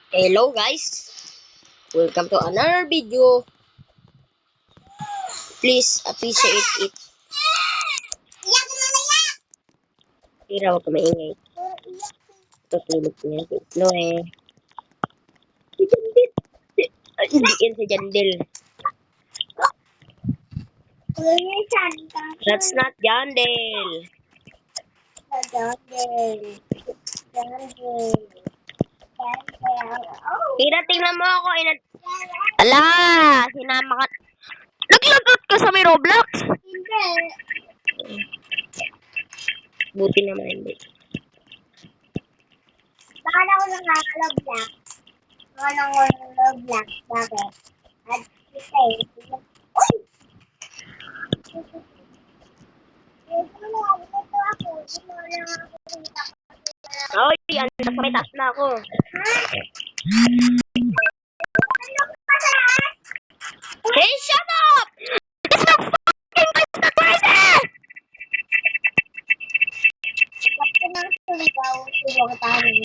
Hello guys, welcome to another video. Please appreciate it. Tira, huwag ka maingay. Tutulog ko yan. No eh. Si Jandel. Ay, hindi yan si Jandel. That's not Jandel. Tira, tingnan mo ako. Ala, sinama ka. Naglagot ka sa may Roblox? Hindi. Buti naman hindi. Bakala ko nakakalog-black. Bakala ko nakakalog-black. Bakit? At kita eh. Uy! Ito ako. Ito lang ako. Oy, yan. Nasa may taas na ako. Hey, shut up! It's not fucking Mr. Crazy! Kapag ko nang suligaw, suligaw tayo.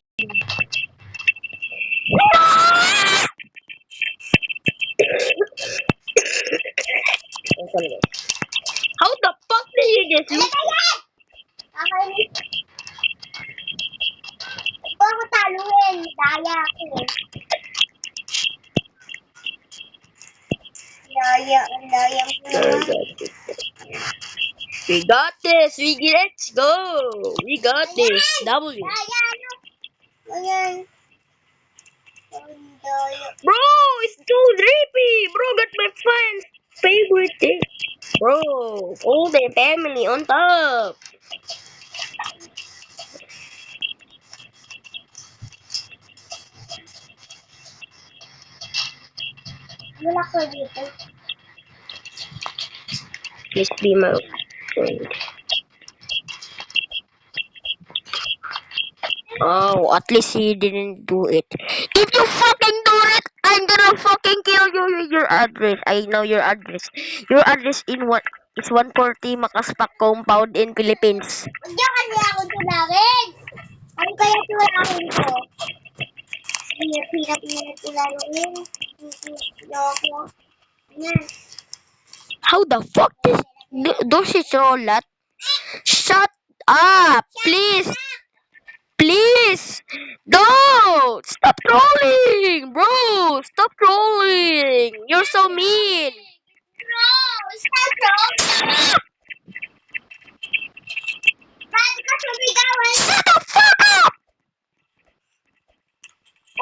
How the fuck did you just look? Ito ako taluhin. Daya ako eh. Daya ko naman. We got this. Let's go. We got this. W. Daya ano? Ayan. Daya. Bro, it's too drippy. Bro, got my friend's favorite thing. Bro, all the family on top. Wala ko dito. Please be my friend. Oh, at least he didn't do it. If you fucking do it, I'm gonna fucking kill you with your address. I know your address. Your address in what? It's 140 Makaspak compound in Philippines. Huwag niya kasi ako tulangin. Ano kaya tulangin ko? Pinap tulangin. Loko. Ayan. How the fuck does it roll that? Shut up, please. Please! Don't! Stop trolling! Bro! Stop trolling! You're so mean! Bro! Stop trolling! Ba't ka sumigawan? Shut the fuck up!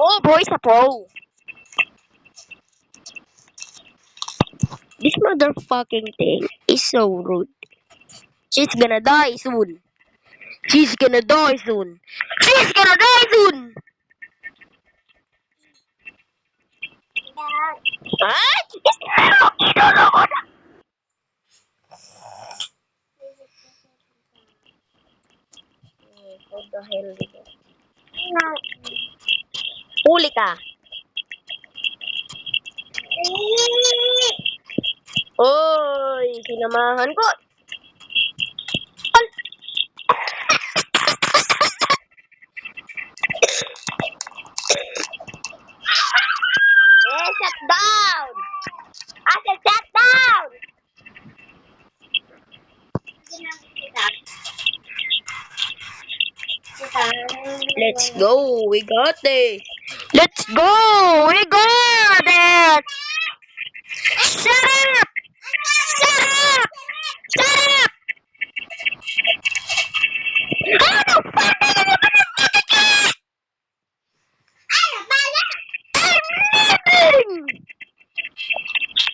Oh, boy, sa pro. This motherfucking thing is so rude. She's gonna die soon. She's gonna die soon. She's gonna die soon! Ay! Idolo ko na! What the hell is it? Huli ka! Oy! Sinamahan ko! Shut down! I said shut down! Let's go! We got this! Let's go! We got it! Shut up!